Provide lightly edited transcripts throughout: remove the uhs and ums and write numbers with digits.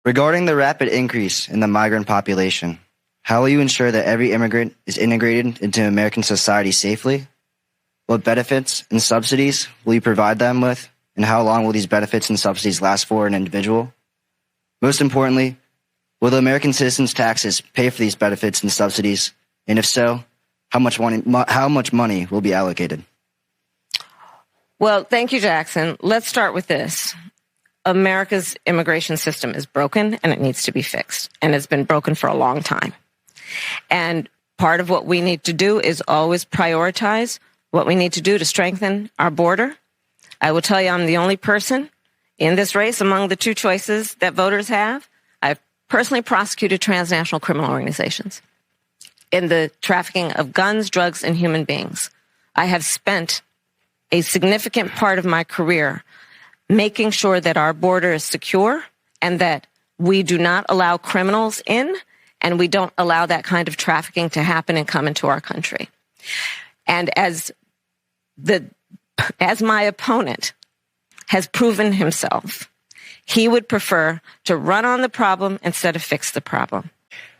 Regarding the rapid increase in the migrant population, how will you ensure that every immigrant is integrated into American society safely? What benefits and subsidies will you provide them with, and how long will these benefits and subsidies last for an individual? Most importantly, will the American citizens' taxes pay for these benefits and subsidies? And if so, how much money will be allocated? Well, thank you, Jackson. Let's start with this. America's immigration system is broken and it needs to be fixed. And it's been broken for a long time. And part of what we need to do is always prioritize what we need to do to strengthen our border. I will tell you, I'm the only person in this race among the two choices that voters have. I've personally prosecuted transnational criminal organizations in the trafficking of guns, drugs, and human beings. I have spent a significant part of my career making sure that our border is secure and that we do not allow criminals in and we don't allow that kind of trafficking to happen and come into our country. And as my opponent has proven himself, he would prefer to run on the problem instead of fix the problem.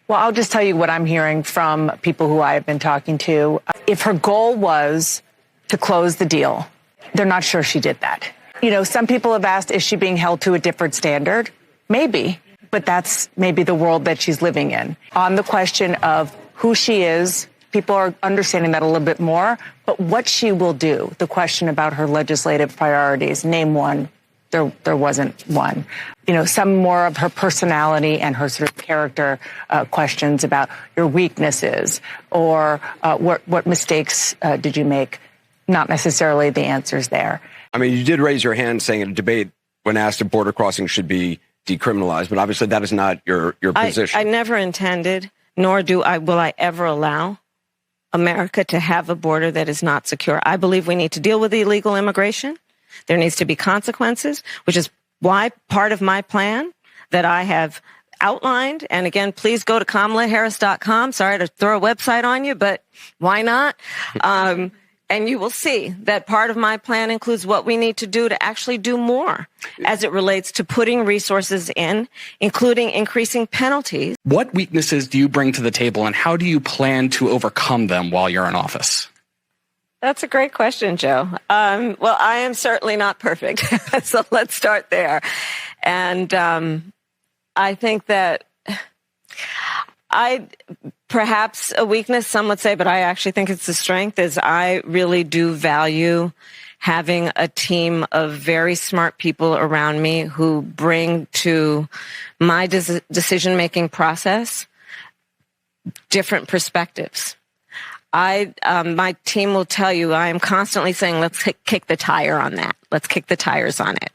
Well, I'll just tell you what I'm hearing from people who I have been talking to. If her goal was to close the deal, they're not sure she did that. You know, some people have asked, is she being held to a different standard? Maybe, but that's maybe the world that she's living in. On the question of who she is, people are understanding that a little bit more, but what she will do, the question about her legislative priorities, name one, there wasn't one. You know, some more of her personality and her sort of character questions about your weaknesses or what mistakes did you make? Not necessarily the answers there. I mean, you did raise your hand saying in a debate when asked if border crossing should be decriminalized, but obviously that is not your position. I never intended, nor will I ever allow America to have a border that is not secure. I believe we need to deal with illegal immigration. There needs to be consequences, which is why part of my plan that I have outlined, and again, please go to KamalaHarris.com. Sorry to throw a website on you, but why not? And you will see that part of my plan includes what we need to do to actually do more as it relates to putting resources in, including increasing penalties. What weaknesses do you bring to the table, and how do you plan to overcome them while you're in office? That's a great question, Joe. Well, I am certainly not perfect, so let's start there. And I think that perhaps a weakness, some would say, but I actually think it's a strength, is I really do value having a team of very smart people around me who bring to my decision-making process different perspectives. My team will tell you, I am constantly saying, let's kick the tire on that. Let's kick the tires on it.